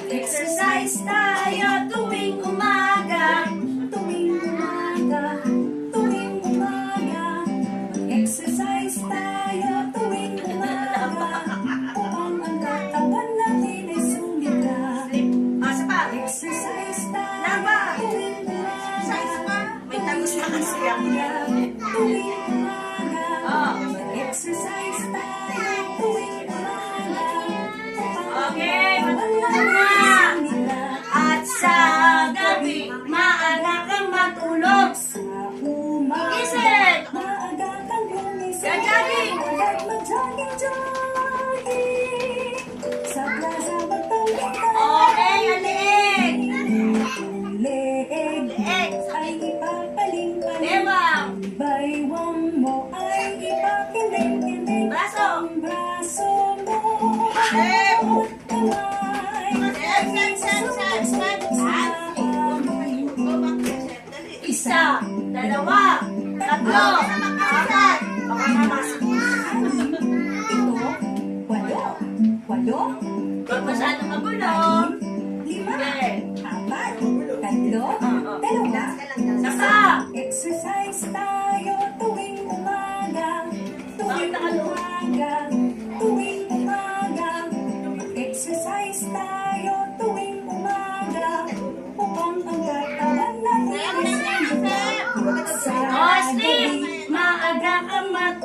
Exercise tayo tuwing umaga. Tuwing umaga. Tuwing umaga. Exercise tayo tuwing umaga. Upang ang katawan natin ay sumiga. Exercise tayo tuwing umaga. May tagos na kasi ako. Tuwing umaga. Exercise tayo tuwing umaga. Okay, At sa gabi, maaga kang matulog. Sa Gising! maaga kang gumising. Jogging! Agad mag-jogging, jogging. Sa plaza magpalitan. Okay, aliig! Leeg Leeg! ay ipapaling-paling. Bewang! Baywang mo ay ipakiling-kiling. Braso! Ang braso mo. Left! Kamay. Isa, dalawa, tatlo, apat. Baka mamasok. Ito, walo. Walo. Huwag masyado magulo. Lima. Okay. Apat. Tatlo. Dalawa. Saka. Exercise tayo tuwing umaga. Tuwing umaga. Tuwing umaga. Exercise tayo tuwing umaga. Upang ang katawan natin ay sumibag. Sa Oh, sleep. gabi, maaga kang matulog.